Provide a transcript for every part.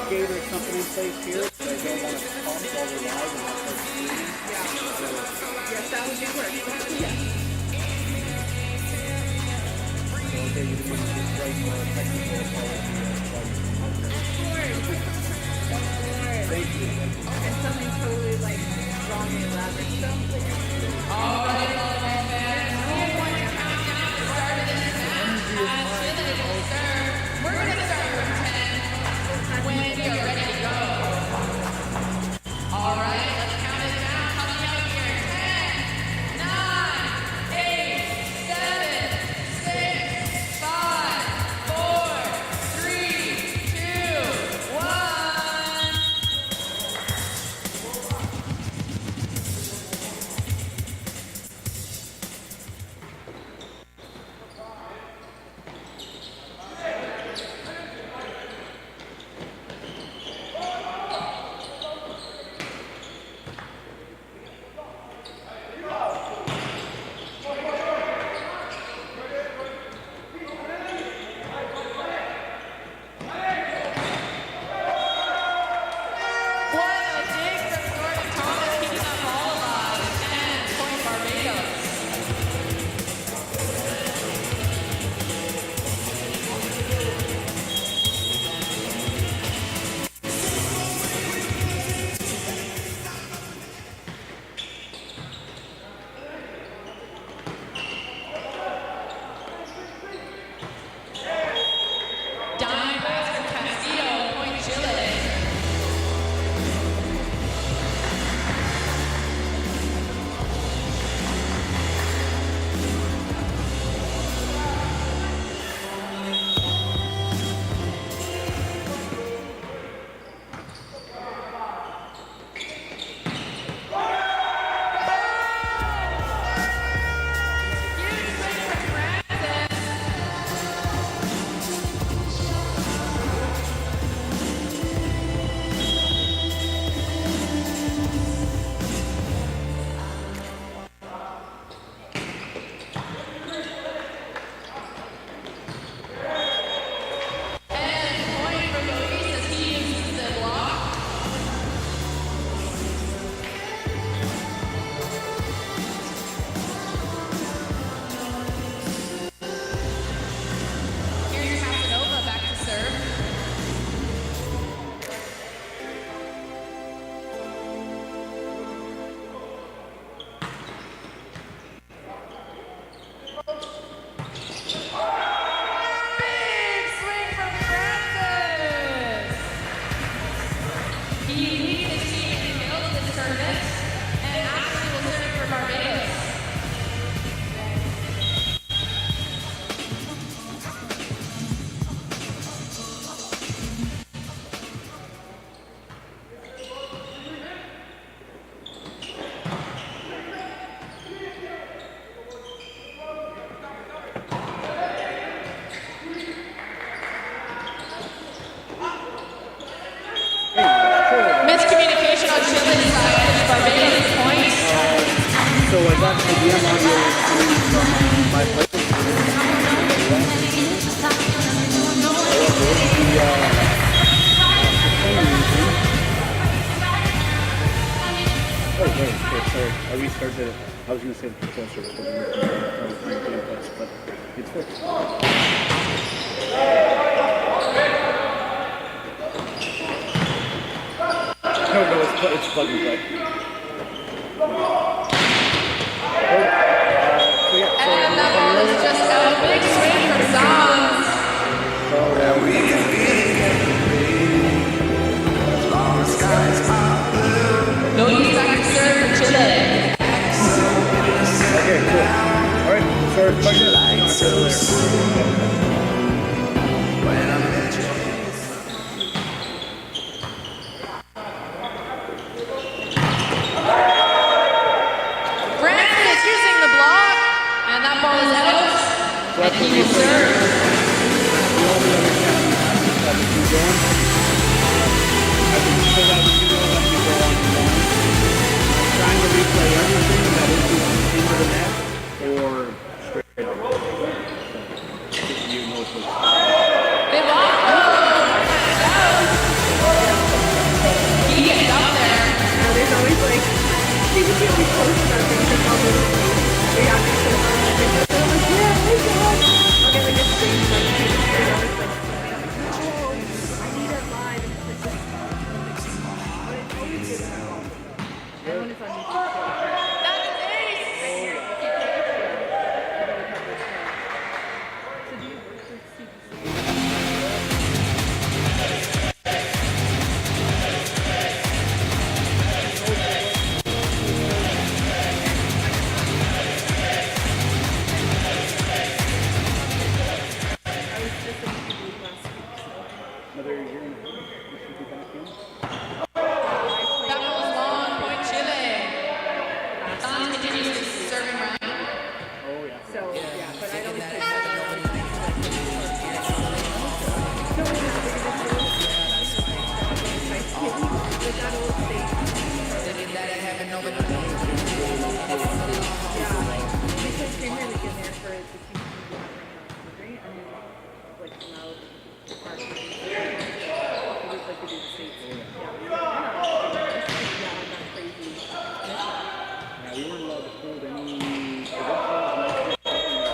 gate or something in place here, so I don't want to pump while we're live and not start screaming. Yes, that would be work. Yes. So, okay, you're going to just write more technical apology. Thank you. And something totally like wrong and elaborate stuff. All right, man. We're going to count down the start of this match. Chile will serve. We're going to start from 10 when you're ready to go. All right, let's count it down. Coming up here. 10, 9, 8, 7, 6, 5, 4, 3, 2, 1. Miscommunication on Chile's side. Barbados points. So I got the DM audio coming from my place. Oh, wait, okay, sorry. I restarted it. I was going to say the compressor was going to inputs, but it's fixed. No, it's plugging right. And that ball is just a big swing from Zons. No use back to serve for Chile. Okay, cool. Alright, sorry, plug it. And he will serve. Trying to replay everything that is into the net or straight up. You know they walk. we posted our things and all those reactions to the pictures. And I'm like, yeah, oh god. I'll get like a screenshot of it. I need it live. And it's just, but it's always good to have also. And when it's on YouTube too. That's ace! So do you work for CBC? I was just in Peru last week, so Another year and a half. You should be back in. That was long point Chile. Don continues his serving round. Oh yeah. so yeah, but I always take that out. No, it was the biggest deal. With that old state. Yeah, because Premier League in there for the two teams who have right now, and then like allowed our team it was like to do the states. Yeah, on that crazy mission. Yeah, we weren't allowed to hold any events.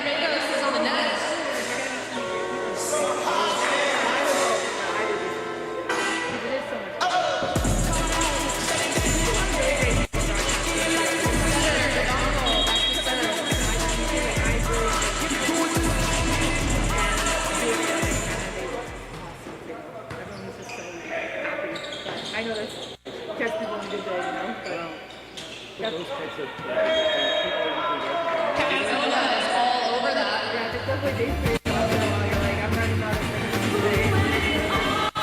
Barbados is on the net. I know that's catch people on a good day, you know, but Those types of people Cazzola is all over that. yeah, that's definitely day three. You're like, I'm running out of things today.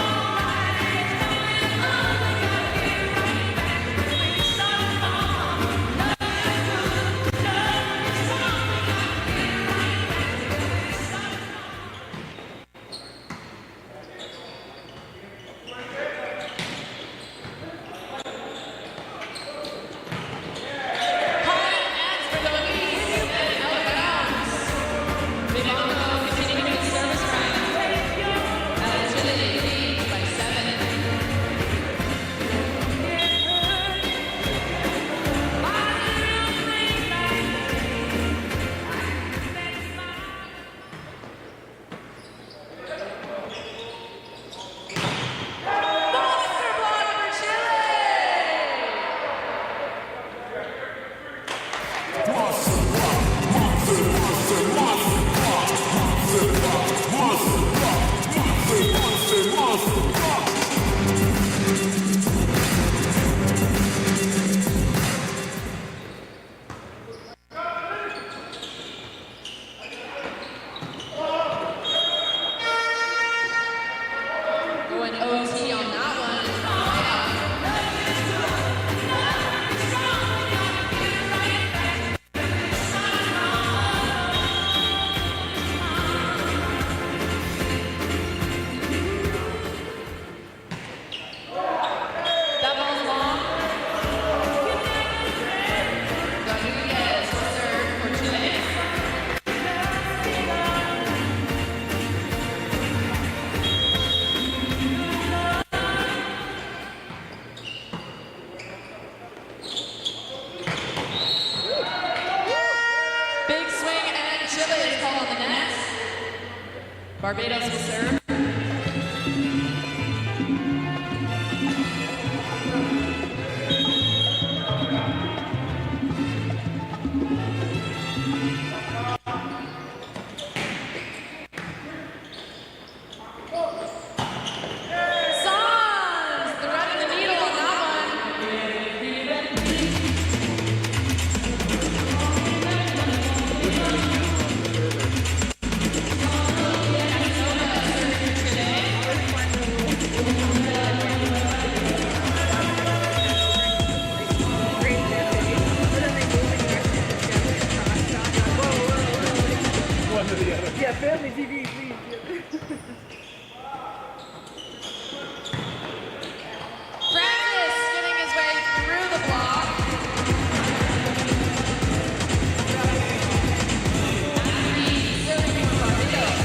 Going OT on that one. That ball's long. Rodriguez will serve for Chile. Big swing and Chile is called on the net. Barbados will serve. Sons, threading the needle on that one. Yeah, family TV, please. Francis spinning his way through the block. Matthew serving for Barbados.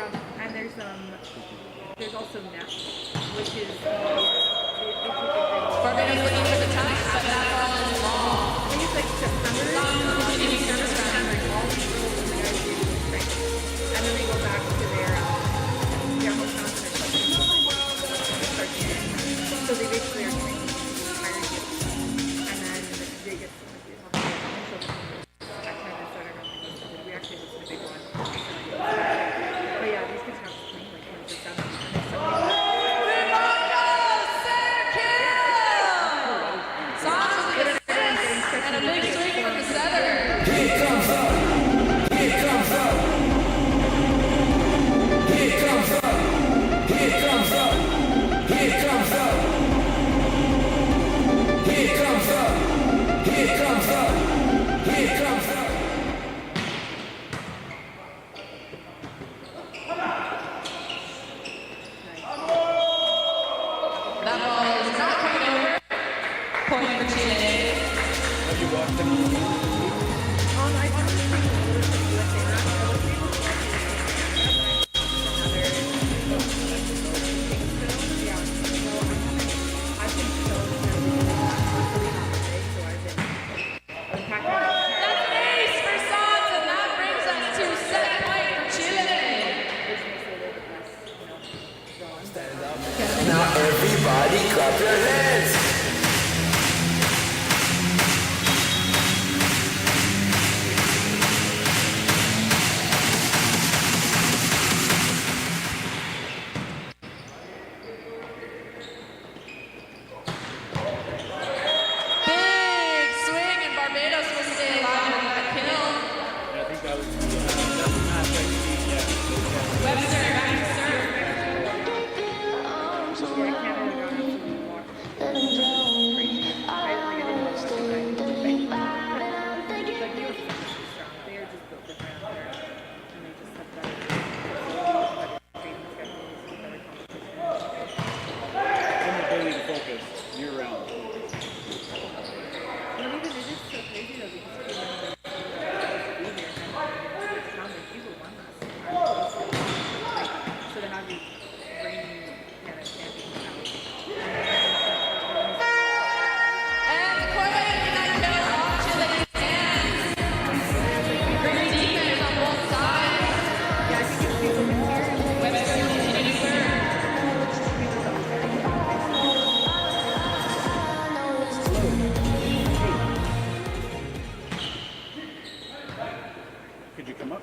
Yeah, and there's also NEP, which is Barbados looking for the touch, but that ball is long. I think it's like September. Continuing service round. All these rules and the guys do spring, and then they go back to their hometowns and their countries. So they basically are training the entire year, and then they get some of these initial at time they started on the we actually listened to a big one. But yeah, these kids have to train like 24/7, and there's so many. And a big swing from the center. Here comes up. Here comes up. Here comes up. Here comes up. Here comes up. Here comes up. Here comes up. Here comes up. That ball is not coming over. Point for Chile. Have you watched them? I can't really think of a little bit of USA rap. I was able to watch I've been so really not big, so I've been unpacking That's an ace for Sans, and that brings us to set point for Chile. which makes it a little bit less, drawn. Now everybody clap your hands. Big swing, and Barbados will stay alive with that kill. I think that was that's the match I see. Yeah. Webster back to serve. Yeah, Canada got absolutely walked. Crazy. I didn't watch it, but like, US is so strong. They are just built different out there, and they just have better training schedules, better competition. And the ability to focus year round. Well, even it is so crazy though because people are supposed to be here and then it's how many people want us. So to have these reigning Canada champions out. And the Corvette getting that kill off Chile's hands. Great defense on both sides. Yeah, I think it's people in here and Webster will continue to serve. Could you come up?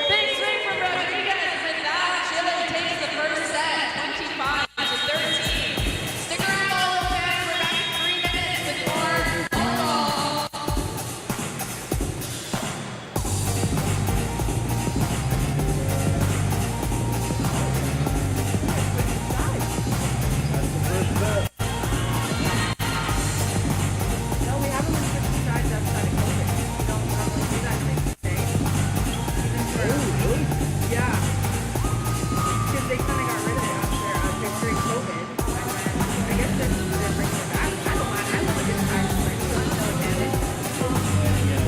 Big swing from Rodriguez, and now Chile takes the first set, 25-13. Stick around, all fans. We're back in 3 minutes with more volleyball. That's the first ball. no, we haven't been switching sides outside of COVID. We don't normally do that thing today. Even for yeah. Because they kind of got rid of it during COVID. And then I guess they're bringing it back. I don't mind. I love a good time. Like, so it's no advantage. Well, and when you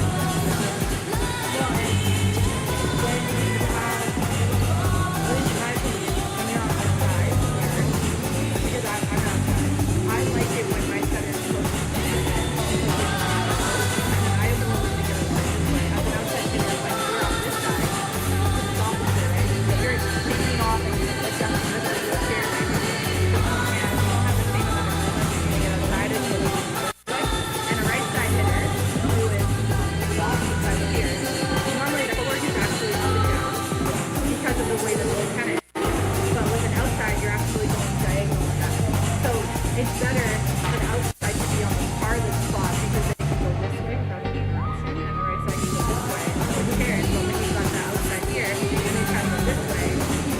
have, when you're on my side, because I'm outside, I like it when my set is close to the end. I am willing to go this way. As an outside hitter, when you're on this side, it's opposite, right? If you're taking off and you're like down the river, you're scared, right? You don't have the same amount of momentum. You get outside and you look this way. And a right side hitter who is the opposite side of here, normally the footwork is actually up and down because of the way the ball kind of is. But with an outside, you're actually going diagonal with that. So it's better for the outside to be on the farthest spot because they can go this way without any interruption, and the right side can go this way. Who cares? But when you've got the outside here, and you try to go this way,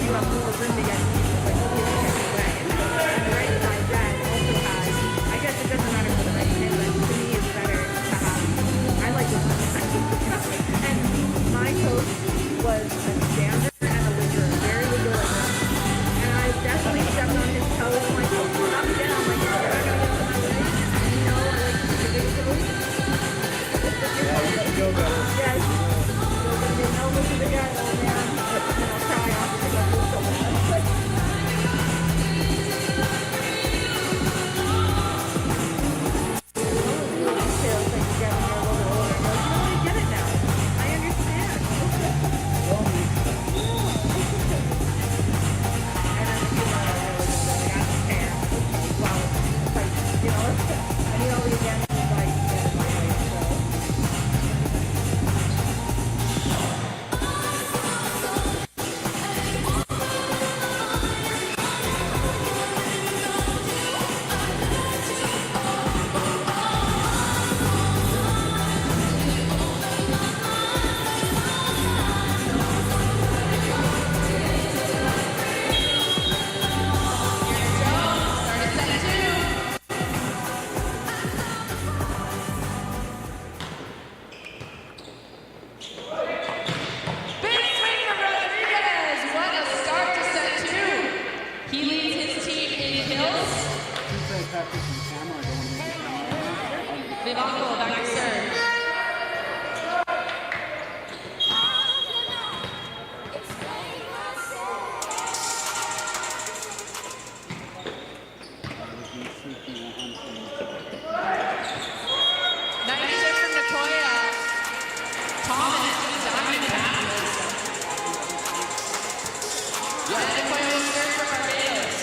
you have more room to get like the way. And the right side then also has, I guess it doesn't matter for the right hand, but to me it's better to have, I like this one. And my coach was a stander and a wigger, very wigger like this. And I definitely stepped on his toes. I'm like, oh, calm down. Like, you're not going to get in my way. You know, I like to keep it ridiculous. Yeah, you gotta go better. Yes. So, but you know, look at the guy, oh man. And a point will serve for Barbados.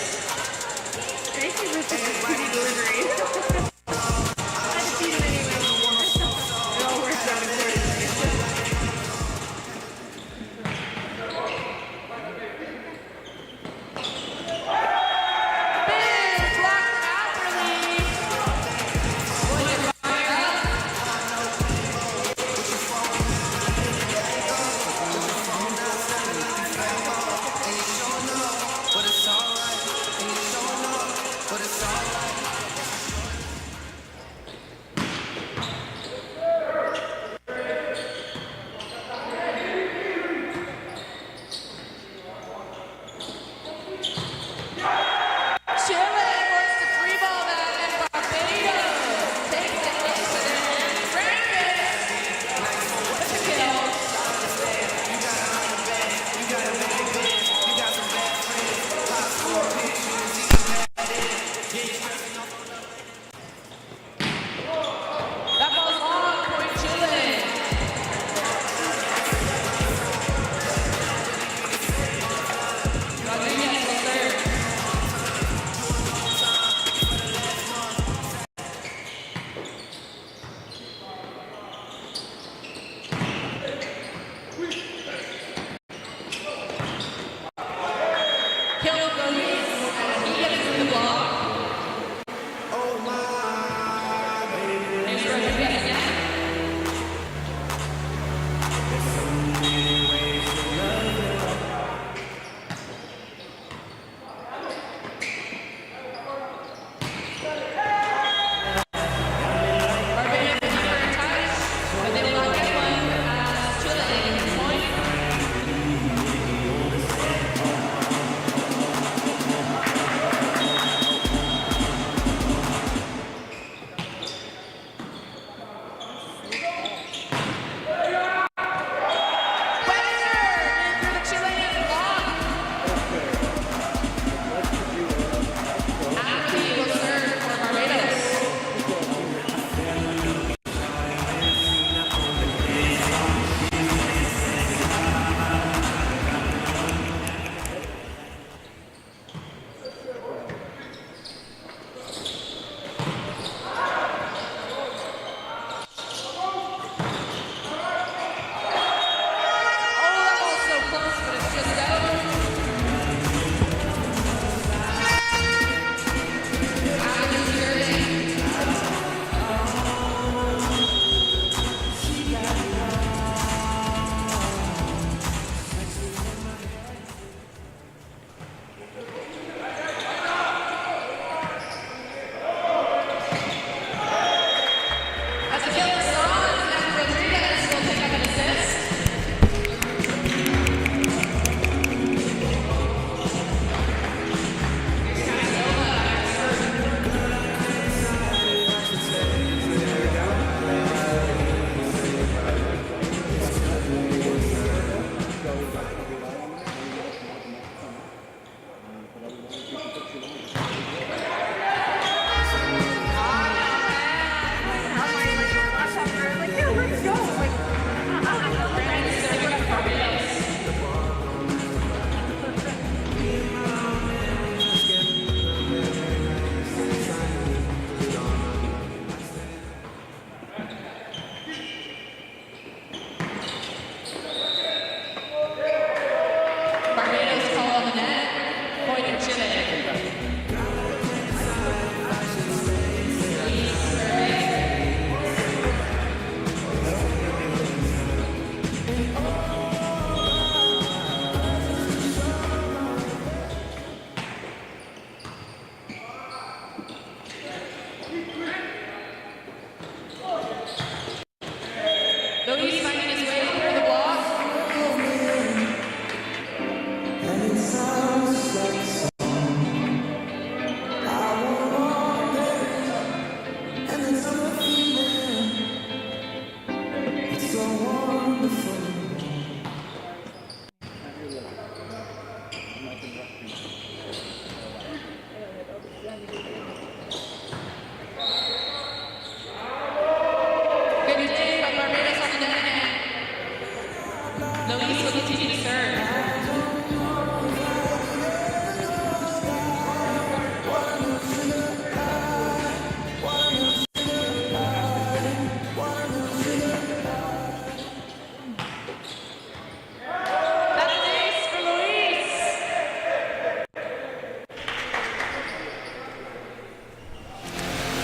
Tracy was such a speedy delivery. I had to feed him anyway. It all worked out accordingly. Big block from Apperly. Boys are fired up. Chile wants to free ball that, and Barbados takes it into their end. Francis with the kill. That ball's long, point Chile. Rodriguez will serve. Kill goes, and he gets the block. There's Rodriguez again. Barbados looking for a touch, but they will not get one as Chile takes the point.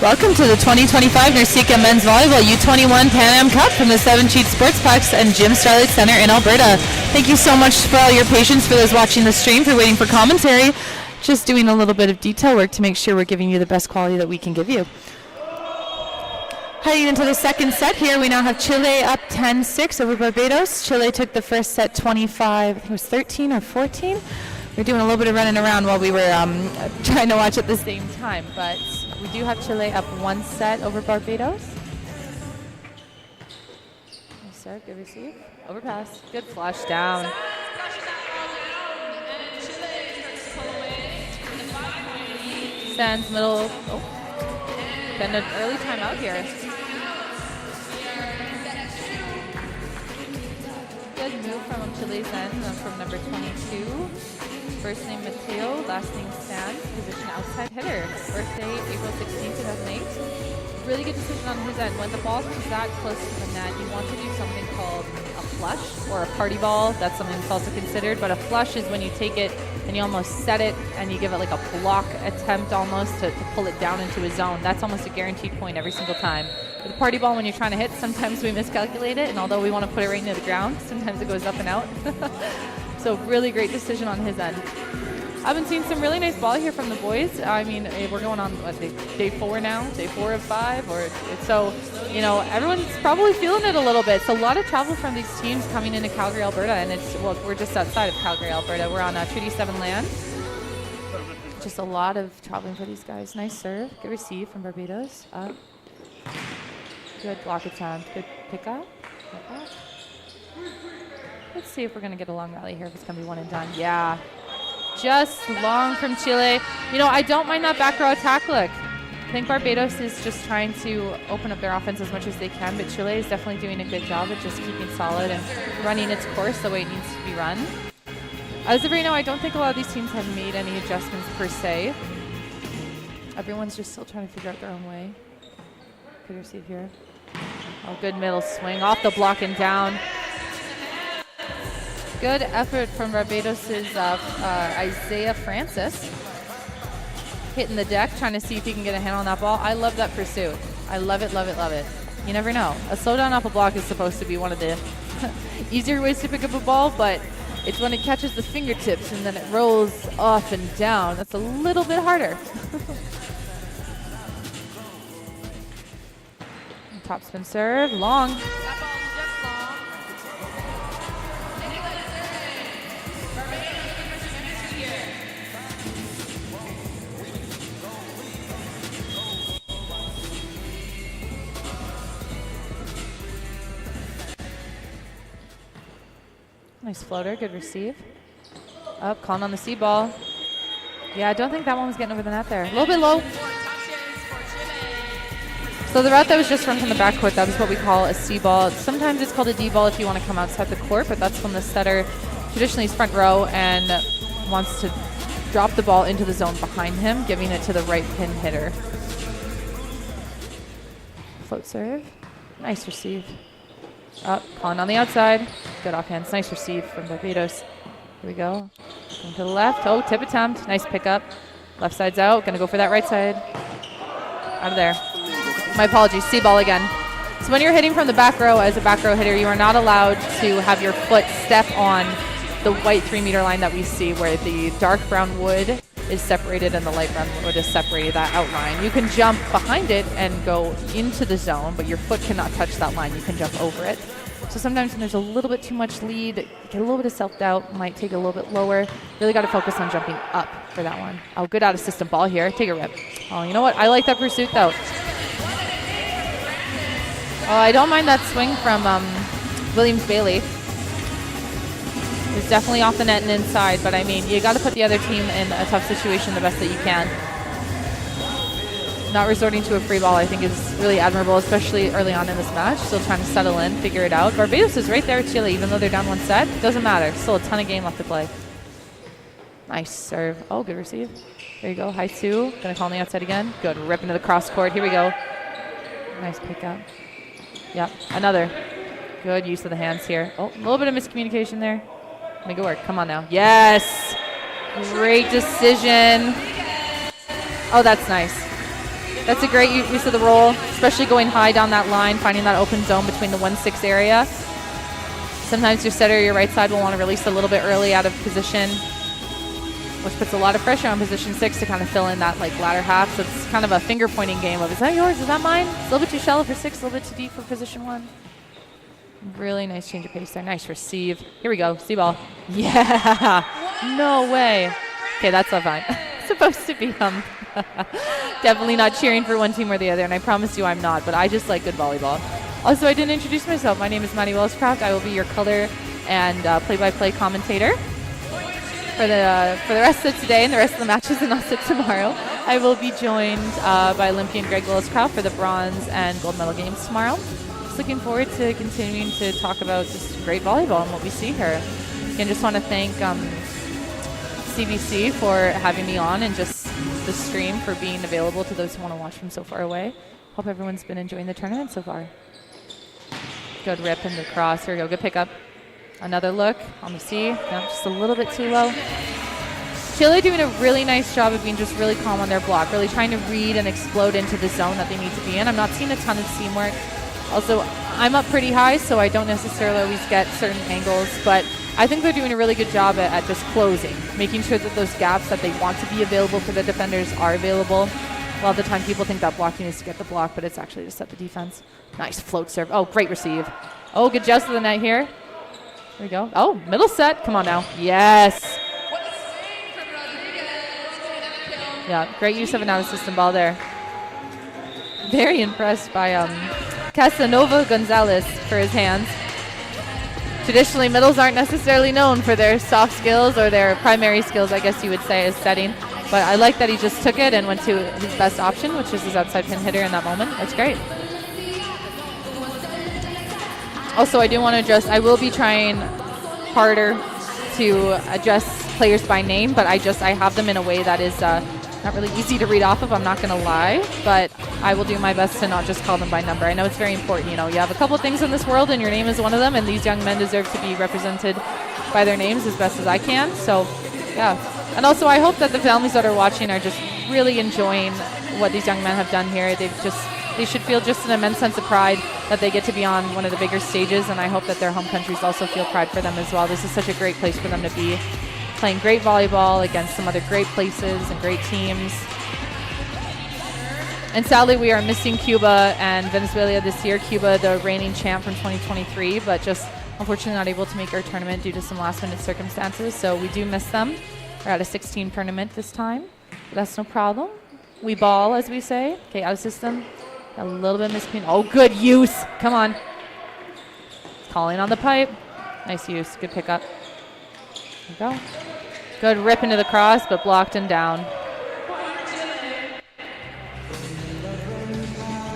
Welcome to the 2025 NORCECA Men's Volleyball U21 Pan Am Cup from the 7 Cheat Sportsplex and Jim Starlight Center in Alberta. Thank you so much for all your patience, for those watching the stream, for waiting for commentary. Just doing a little bit of detail work to make sure we're giving you the best quality that we can give you. Heading into the second set here, we now have Chile up 10-6 over Barbados. Chile took the first set 25, I think it was 13 or 14. We're doing a little bit of running around while we were trying to watch at the same time, but we do have Chile up 1 set over Barbados. Nice serve, good receive, overpass, good flush down. Stands middle, then an early timeout here. Good move from Chile's end, from number 22. First name Mateo, last name Stan, position outside hitter. Birthday April 16, 2008. Really good decision on his end. When the ball comes that close to the net, you want to do something called a flush or a party ball. That's something that's also considered, but a flush is when you take it and you almost set it and you give it like a block attempt almost to pull it down into a zone. That's almost a guaranteed point every single time. With a party ball, when you're trying to hit, sometimes we miscalculate it, and although we want to put it right into the ground, sometimes it goes up and out. So really great decision on his end. I've been seeing some really nice ball here from the boys. I mean, we're going on what, day 4 now, day 4 of 5, or so, you know, everyone's probably feeling it a little bit. So a lot of travel from these teams coming into Calgary, Alberta, and it's, well, we're just outside of Calgary, Alberta. We're on Treaty 7 land. Just a lot of traveling for these guys. Nice serve, good receive from Barbados. Up. Good block attempt, good pickup. Let's see if we're going to get a long rally here, if it's going to be one and done. Yeah. Just long from Chile. You know, I don't mind that back row attack look. I think Barbados is just trying to open up their offense as much as they can, but Chile is definitely doing a good job at just keeping solid and running its course the way it needs to be run. As of right now, I don't think a lot of these teams have made any adjustments per se. Everyone's just still trying to figure out their own way. Good receive here. Oh, good middle swing off the block and down. Good effort from Barbados' Isaiah Francis. Hitting the deck, trying to see if he can get a hand on that ball. I love that pursuit. I love it, love it, love it. You never know. A slow down off a block is supposed to be one of the easier ways to pick up a ball, but it's when it catches the fingertips and then it rolls off and down. That's a little bit harder. Top spin serve, long. Nice floater, good receive. Up, calling on the C ball. Yeah, I don't think that one was getting over the net there. A little bit low. So the route that was just run from the backcourt, that was what we call a C ball. Sometimes it's called a D ball if you want to come outside the court, but that's when the setter traditionally is front row and wants to drop the ball into the zone behind him, giving it to the right pin hitter. Float serve. Nice receive. Up, calling on the outside. Good offhands. Nice receive from Barbados. Here we go. Going to the left. Oh, tip attempt. Nice pickup. Left side's out. Going to go for that right side. Out of there. My apologies. C ball again. So when you're hitting from the back row as a back row hitter, you are not allowed to have your foot step on the white 3-meter line that we see where the dark brown wood is separated and the light brown wood is separated, that outline. You can jump behind it and go into the zone, but your foot cannot touch that line. You can jump over it. So sometimes when there's a little bit too much lead, get a little bit of self-doubt, might take it a little bit lower. Really got to focus on jumping up for that one. Oh, good out-of-system ball here. Take a rip. Oh, you know what? I like that pursuit, though. Oh, I don't mind that swing from Williams-Bailey. It's definitely off the net and inside, but I mean, you got to put the other team in a tough situation the best that you can. Not resorting to a free ball, I think, is really admirable, especially early on in this match. Still trying to settle in, figure it out. Barbados is right there with Chile, even though they're down 1 set. Doesn't matter. Still a ton of game left to play. Nice serve. Oh, good receive. There you go. High 2. Gonna call on the outside again. Good. Rip into the cross court. Here we go. Nice pickup. Yep. Another. Good use of the hands here. Oh, a little bit of miscommunication there. Make it work. Come on now. Yes. Great decision. Oh, that's nice. That's a great use of the roll, especially going high down that line, finding that open zone between the 1-6 area. Sometimes your setter, your right side will want to release a little bit early out of position, which puts a lot of pressure on position 6 to kind of fill in that like latter half. So it's kind of a finger pointing game of, is that yours? Is that mine? It's a little bit too shallow for 6, a little bit too deep for position 1. Really nice change of pace there. Nice receive. Here we go. See ball. Yeah. No way. Okay, that's not fine. Supposed to be definitely not cheering for one team or the other, and I promise you I'm not, but I just like good volleyball. Also, I didn't introduce myself. My name is Maddie Wellscraft. I will be your color and play-by-play commentator for the rest of today and the rest of the matches, and also tomorrow. I will be joined by Olympian Greg Wellscraft for the bronze and gold medal games tomorrow. Just looking forward to continuing to talk about just great volleyball and what we see here. Again, just want to thank CBC for having me on, and just the stream for being available to those who want to watch from so far away. Hope everyone's been enjoying the tournament so far. Good rip in the cross. Here we go. Good pickup. Another look on the C. No, just a little bit too low. Chile doing a really nice job of being just really calm on their block, really trying to read and explode into the zone that they need to be in. I'm not seeing a ton of seam work. Also, I'm up pretty high, so I don't necessarily always get certain angles, but I think they're doing a really good job at just closing, making sure that those gaps that they want to be available for the defenders are available. A lot of the time people think that blocking is to get the block, but it's actually to set the defense. Nice float serve. Oh, great receive. Oh, good joust of the net here. There we go. Oh, middle set. Come on now. Yes. Yeah, great use of an out-of-system ball there. Very impressed by Casanova Gonzalez for his hands. Traditionally, middles aren't necessarily known for their soft skills or their primary skills, I guess you would say, as setting. But I like that he just took it and went to his best option, which is his outside pin hitter in that moment. That's great. Also, I do want to address, I will be trying harder to address players by name, but I have them in a way that is not really easy to read off of, I'm not going to lie, but I will do my best to not just call them by number. I know it's very important, you have a couple things in this world and your name is one of them, and these young men deserve to be represented by their names as best as I can. So, yeah. And also, I hope that the families that are watching are just really enjoying what these young men have done here. They should feel just an immense sense of pride that they get to be on one of the bigger stages, and I hope that their home countries also feel pride for them as well. This is such a great place for them to be, playing great volleyball against some other great places and great teams. And sadly, we are missing Cuba and Venezuela this year. Cuba, the reigning champ from 2023, but just unfortunately not able to make our tournament due to some last-minute circumstances. So we do miss them. We're at a 16 tournament this time. But that's no problem. We ball, as we say. Okay, out of system. A little bit miscommunication. Oh, good use. Come on. Calling on the pipe. Nice use. Good pickup. There we go. Good rip into the cross, but blocked and down.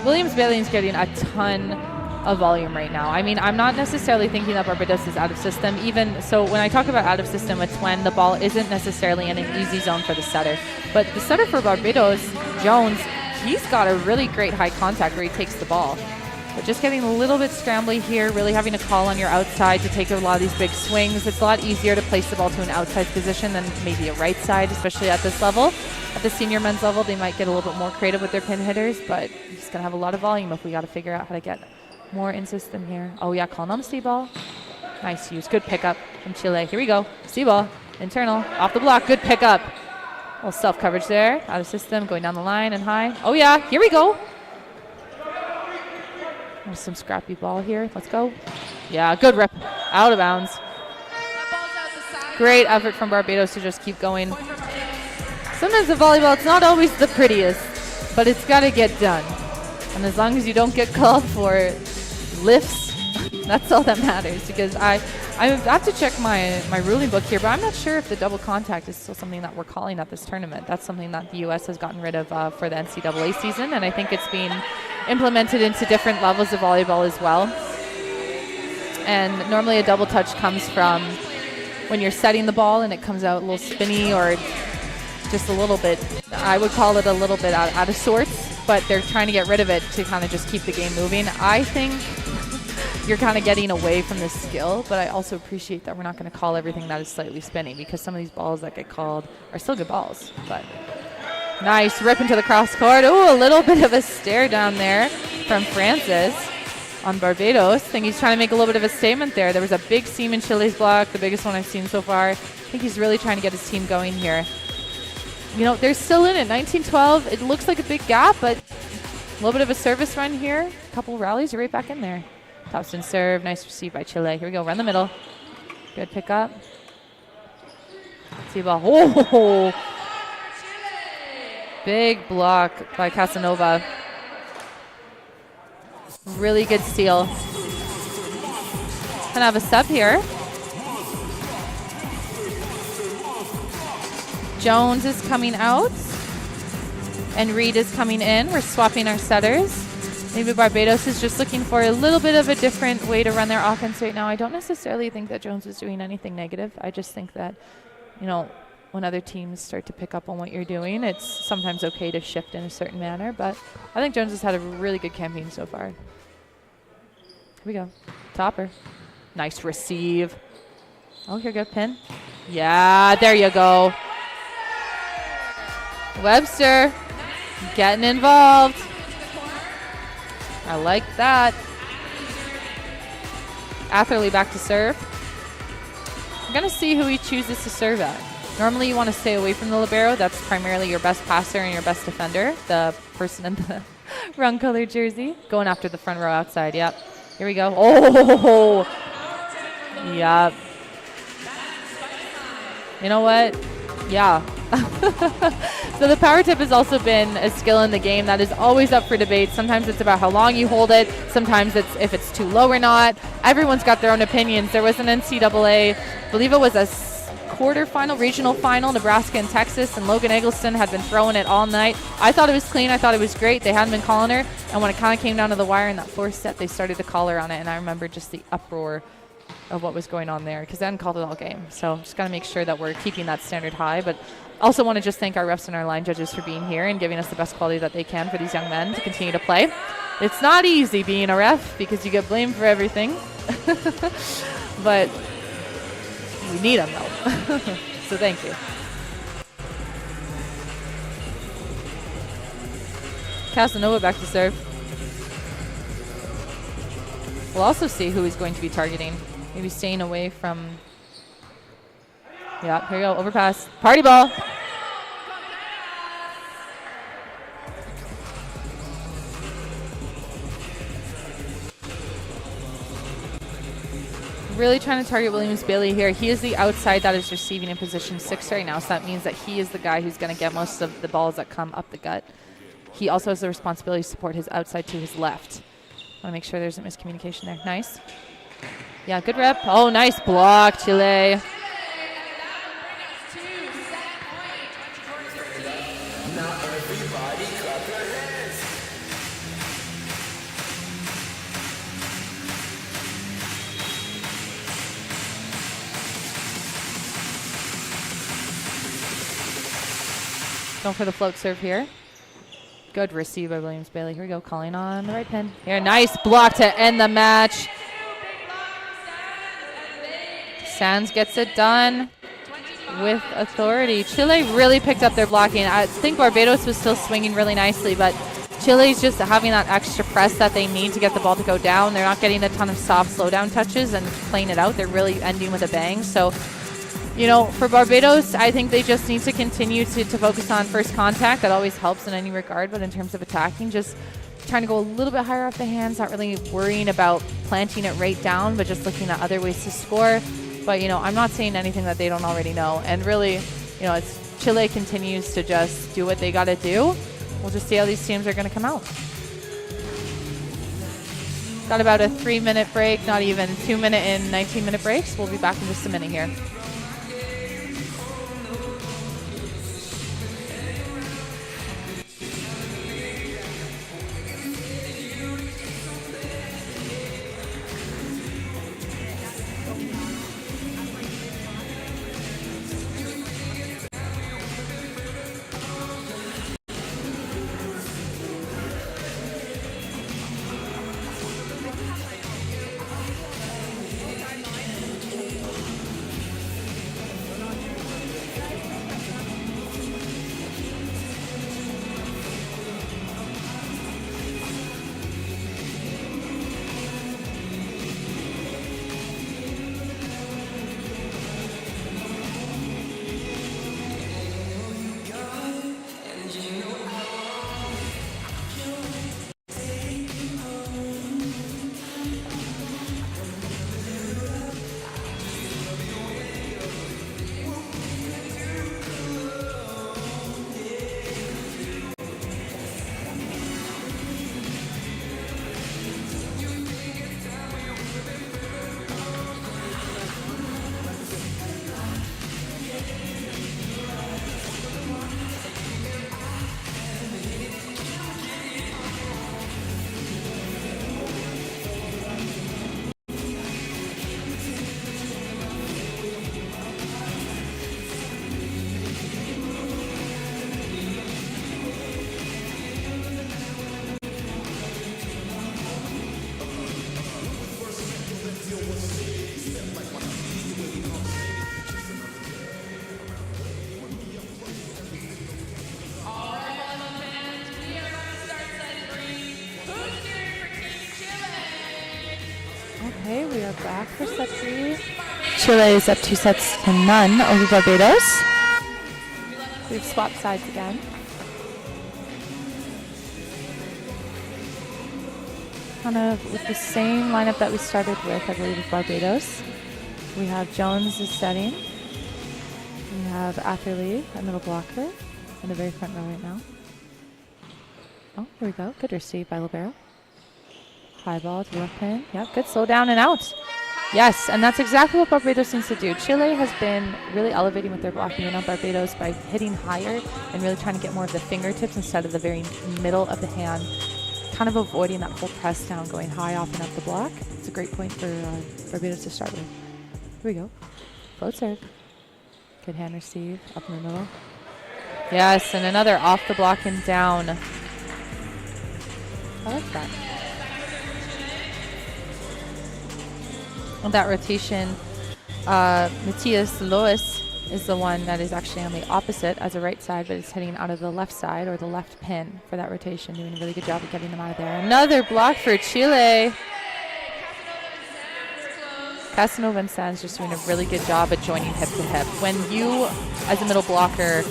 Williams Bailey's getting a ton of volume right now. I mean, I'm not necessarily thinking that Barbados is out of system. Even so, when I talk about out of system, it's when the ball isn't necessarily in an easy zone for the setter. But the setter for Barbados, Jones, he's got a really great high contact where he takes the ball. But just getting a little bit scrambly here, really having to call on your outside to take a lot of these big swings. It's a lot easier to place the ball to an outside position than maybe a right side, especially at this level. At the senior men's level, they might get a little bit more creative with their pin hitters, but he's going to have a lot of volume if we got to figure out how to get more in system here. Oh yeah, calling on the C ball. Nice use. Good pickup from Chile. Here we go. C ball. Internal. Off the block. Good pickup. A little self-coverage there. Out of system. Going down the line and high. Oh yeah. Here we go. There's some scrappy ball here. Let's go. Yeah, good rip. Out of bounds. Great effort from Barbados to just keep going. Sometimes the volleyball, it's not always the prettiest, but it's got to get done. And as long as you don't get called for lifts, that's all that matters. Because I have to check my ruling book here, but I'm not sure if the double contact is still something that we're calling at this tournament. That's something that the U.S. has gotten rid of for the NCAA season, and I think it's being implemented into different levels of volleyball as well. And normally a double touch comes from when you're setting the ball and it comes out a little spinny or just a little bit, I would call it a little bit out of sorts, but they're trying to get rid of it to kind of just keep the game moving. I think you're kind of getting away from this skill, but I also appreciate that we're not going to call everything that is slightly spinning, because some of these balls that get called are still good balls. But Nice rip into the cross court. Oh, a little bit of a stare down there from Francis on Barbados. I think he's trying to make a little bit of a statement there. There was a big seam in Chile's block, the biggest one I've seen so far. I think he's really trying to get his team going here. You know, they're still in it. 19-12. It looks like a big gap, but a little bit of a service run here. A couple rallies. You're right back in there. Topspin serve. Nice receive by Chile. Here we go. Run the middle. Good pickup. See ball. Oh! Big block by Casanova. Really good steal. Gonna have a sub here. Jones is coming out. And Reed is coming in. We're swapping our setters. Maybe Barbados is just looking for a little bit of a different way to run their offense right now. I don't necessarily think that Jones is doing anything negative. I just think that, you know, when other teams start to pick up on what you're doing, it's sometimes okay to shift in a certain manner. But I think Jones has had a really good campaign so far. Here we go. Topper. Nice receive. Oh, here, good pin. Yeah, there you go. Webster getting involved. I like that. Atherley back to serve. I'm going to see who he chooses to serve at. Normally you want to stay away from the libero. That's primarily your best passer and your best defender. The person in the wrong color jersey. Going after the front row outside. Yep. Here we go. Oh! Yep. You know what? Yeah. So the power tip has also been a skill in the game that is always up for debate. Sometimes it's about how long you hold it. Sometimes it's if it's too low or not. Everyone's got their own opinions. There was an NCAA, I believe it was a quarterfinal, regional final, Nebraska and Texas, and Logan Eggleston had been throwing it all night. I thought it was clean. I thought it was great. They hadn't been calling her. And when it kind of came down to the wire in that fourth set, they started to call her on it. And I remember just the uproar of what was going on there because they hadn't called it all game. So just got to make sure that we're keeping that standard high. But also want to just thank our refs and our line judges for being here and giving us the best quality that they can for these young men to continue to play. It's not easy being a ref because you get blamed for everything. But we need them, though. So thank you. Casanova back to serve. We'll also see who he's going to be targeting. Maybe staying away from... Yeah, here we go. Overpass. Party ball. Really trying to target Williams-Bailey here. He is the outside that is receiving in position 6 right now, so that means that he is the guy who's going to get most of the balls that come up the gut. He also has the responsibility to support his outside to his left. I want to make sure there's a miscommunication there. Nice. Yeah, good rep. Oh, nice block, Chile. Going for the float serve here. Good receive by Williams-Bailey. Here we go, calling on the right pin. Here, nice block to end the match. Sands gets it done with authority. Chile really picked up their blocking. I think Barbados was still swinging really nicely, but Chile's just having that extra press that they need to get the ball to go down. They're not getting a ton of soft slowdown touches and playing it out. They're really ending with a bang. So, you know, for Barbados, I think they just need to continue to focus on first contact. That always helps in any regard, but in terms of attacking, just trying to go a little bit higher off the hands, not really worrying about planting it right down, but just looking at other ways to score. But, you know, I'm not saying anything that they don't already know. And really, you know, it's Chile continues to just do what they got to do. We'll just see how these teams are going to come out. Got about a 3-minute break, not even 2-minute and 19-minute breaks. We'll be back in just a minute here. are back for set 3. Chile is up 2-0 over Barbados. We've swapped sides again. Kind of with the same lineup that we started with, I believe, with Barbados. We have Jones is setting. We have Atherley, a middle blocker, in the very front row right now. Oh, here we go. Good receive by Libero. High ball to the left pin. Yep, good slow down and out. Yes, and that's exactly what Barbados needs to do. Chile has been really elevating with their blocking in on Barbados by hitting higher and really trying to get more of the fingertips instead of the very middle of the hand, kind of avoiding that whole press down, going high off and up the block. It's a great point for Barbados to start with. Here we go. Float serve. Good hand receive, up in the middle. Yes, and another off the block and down. I like that. On that rotation, Matthias Lois is the one that is actually on the opposite as a right side, but it's hitting out of the left side or the left pin for that rotation, doing a really good job of getting them out of there. Another block for Chile. Casanova and Sands just doing a really good job at joining hip to hip. When you, as a middle blocker,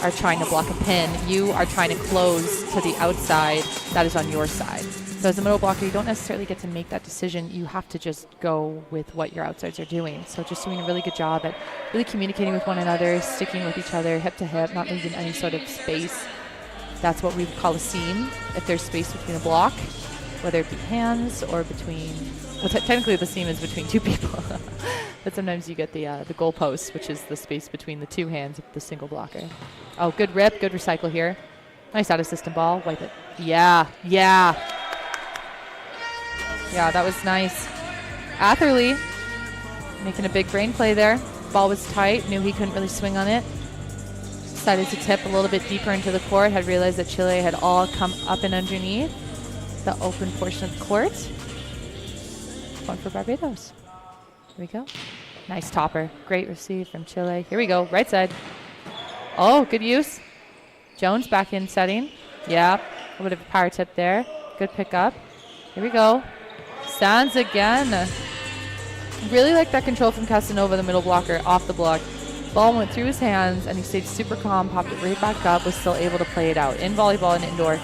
are trying to block a pin, you are trying to close to the outside that is on your side. So as a middle blocker, you don't necessarily get to make that decision. You have to just go with what your outsides are doing. So just doing a really good job at really communicating with one another, sticking with each other, hip to hip, not leaving any sort of space. That's what we would call a seam. If there's space between a block, whether it be hands or between, well, technically the seam is between two people. But sometimes you get the goal post, which is the space between the two hands of the single blocker. Oh, good rip, good recycle here. Nice out of system ball, wipe it. Yeah, yeah. Yeah, that was nice. Atherley making a big brain play there. Ball was tight, knew he couldn't really swing on it. Decided to tip a little bit deeper into the court, had realized that Chile had all come up and underneath the open portion of the court. One for Barbados. Here we go. Nice topper. Great receive from Chile. Here we go, right side. Oh, good use. Jones back in setting. Yeah, a bit of a power tip there. Good pickup. Here we go. Sands again. Really like that control from Casanova, the middle blocker, off the block. Ball went through his hands, and he stayed super calm, popped it right back up, was still able to play it out. In volleyball and indoor,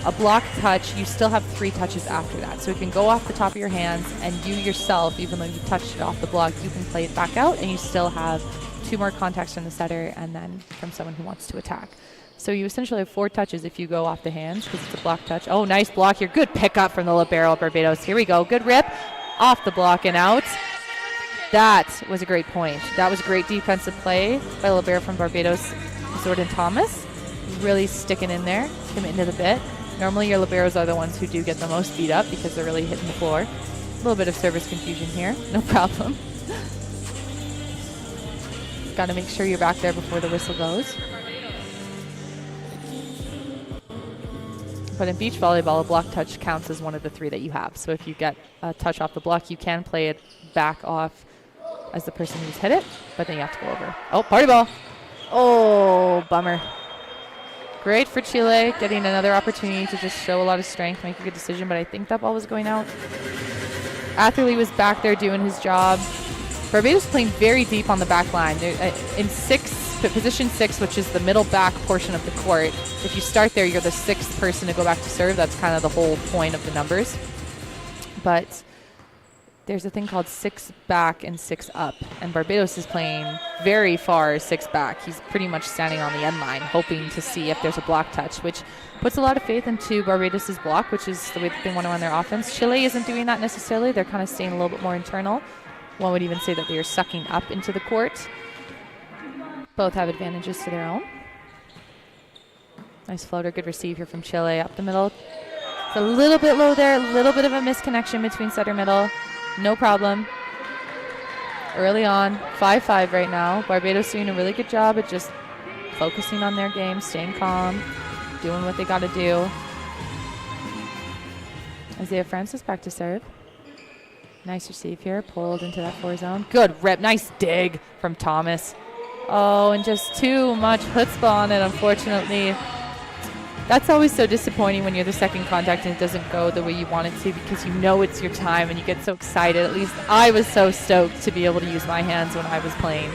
a block touch, you still have 3 touches after that. So it can go off the top of your hands, and you yourself, even though you touched it off the block, you can play it back out, and you still have 2 more contacts from the setter and then from someone who wants to attack. So you essentially have 4 touches if you go off the hands because it's a block touch. Oh, nice block here. Good pickup from the libero, Barbados. Here we go. Good rip. Off the block and out. That was a great point. That was great defensive play by the libero from Barbados, Jordan Thomas. Really sticking in there, committing to the bit. Normally your liberos are the ones who do get the most beat up because they're really hitting the floor. A little bit of service confusion here. No problem. Got to make sure you're back there before the whistle goes. But in beach volleyball, a block touch counts as one of the 3 that you have. So if you get a touch off the block, you can play it back off as the person who's hit it, but then you have to go over. Oh, party ball. Oh, bummer. Great for Chile, getting another opportunity to just show a lot of strength, make a good decision, but I think that ball was going out. Atherley was back there doing his job. Barbados playing very deep on the back line. In position 6, which is the middle back portion of the court, if you start there, you're the 6th person to go back to serve. That's kind of the whole point of the numbers. But there's a thing called 6 back and 6 up, and Barbados is playing very far 6 back. He's pretty much standing on the end line, hoping to see if there's a block touch, which puts a lot of faith into Barbados' block, which is the way that they want to run their offense. Chile isn't doing that necessarily. They're kind of staying a little bit more internal. One would even say that they are sucking up into the court. Both have advantages to their own. Nice floater, good receive here from Chile up the middle. It's a little bit low there, a little bit of a misconnection between setter middle. No problem. Early on, 5-5 right now. Barbados doing a really good job at just focusing on their game, staying calm, doing what they got to do. Isaiah Francis back to serve. Nice receive here, pulled into that 4 zone. Good rip, nice dig from Thomas. Oh, and just too much chutzpah on it, unfortunately. That's always so disappointing when you're the second contact and it doesn't go the way you want it to, because you know it's your time and you get so excited. At least I was so stoked to be able to use my hands when I was playing.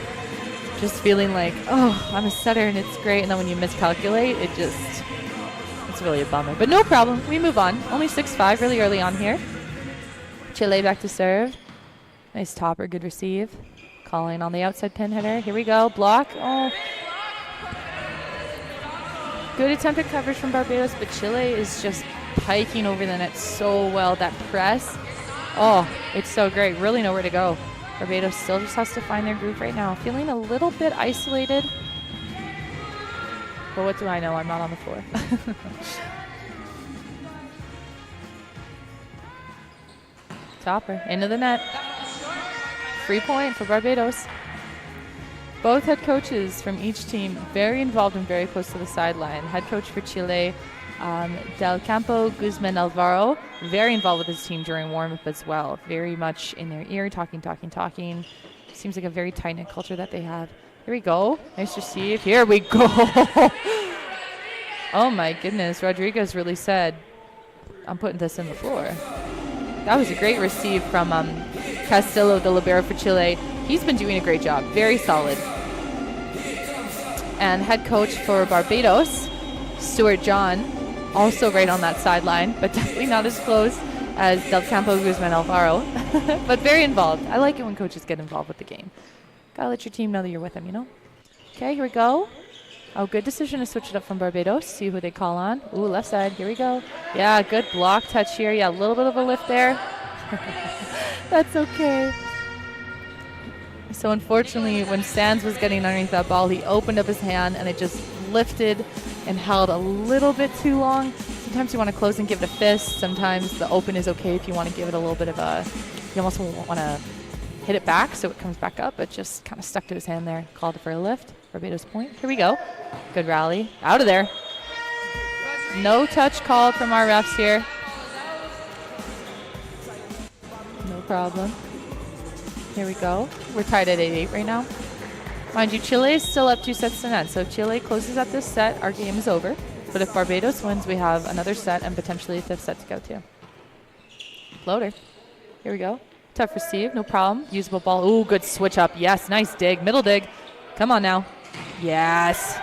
Just feeling like, oh, I'm a setter and it's great. And then when you miscalculate, it's really a bummer. But no problem. We move on. Only 6-5 really early on here. Chile back to serve. Nice topper. Good receive. Calling on the outside pin header. Here we go. Block. Oh. Good attempted coverage from Barbados, but Chile is just piking over the net so well. That press, oh, it's so great. Really know where to go. Barbados still just has to find their groove right now. Feeling a little bit isolated. But what do I know? I'm not on the floor. Topper, into the net. Free point for Barbados. Both head coaches from each team very involved and very close to the sideline. Head coach for Chile, Del Campo Guzman Alvaro, very involved with his team during warm-up as well. Very much in their ear, talking. Seems like a very tight-knit culture that they have. Here we go. Nice receive. Here we go. Oh my goodness. Rodriguez really said, I'm putting this in the floor. That was a great receive from Castillo, the libero for Chile. He's been doing a great job. Very solid. And head coach for Barbados, Stuart John, also right on that sideline, but definitely not as close as Del Campo Guzman Alvaro, but very involved. I like it when coaches get involved with the game. Gotta let your team know that you're with them, you know? Okay, here we go. Oh, good decision to switch it up from Barbados. See who they call on. Ooh, left side. Here we go. Yeah, good block touch here. Yeah, a little bit of a lift there. That's okay. So unfortunately, when Sands was getting underneath that ball, he opened up his hand and it just lifted and held a little bit too long. Sometimes you want to close and give it a fist. Sometimes the open is okay if you want to give it a little bit of a, you almost want to hit it back so it comes back up, but just kind of stuck to his hand there. Called for a lift. Barbados point. Here we go. Good rally. Out of there. No touch called from our refs here. No problem. Here we go. We're tied at 8-8 right now. Mind you, Chile is still up 2 sets to none. So if Chile closes up this set, our game is over. But if Barbados wins, we have another set and potentially a 5th set to go to. Floater. Here we go. Tough receive. No problem. Usable ball. Ooh, good switch up. Yes, nice dig. Middle dig. Come on now. Yes.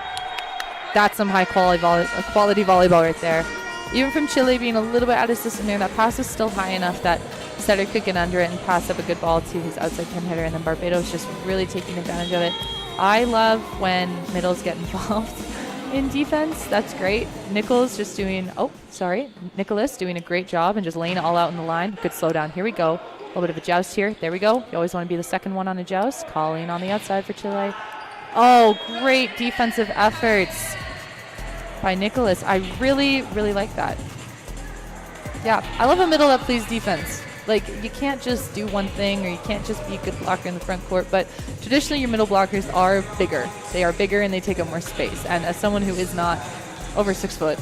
That's some high quality volleyball right there. Even from Chile being a little bit out of system there, that pass is still high enough that setter could get under it and pass up a good ball to his outside pin hitter, and then Barbados just really taking advantage of it. I love when middles get involved in defense. That's great. Nicholas doing a great job and just laying it all out in the line. Good slow down. Here we go. A little bit of a joust here. There we go. You always want to be the second one on a joust. Calling on the outside for Chile. Oh, great defensive efforts by Nicholas. I really, really like that. Yeah, I love a middle up please defense. Like, you can't just do one thing, or you can't just be a good blocker in the front court, but traditionally your middle blockers are bigger. They are bigger and they take up more space. And as someone who is not over 6 foot,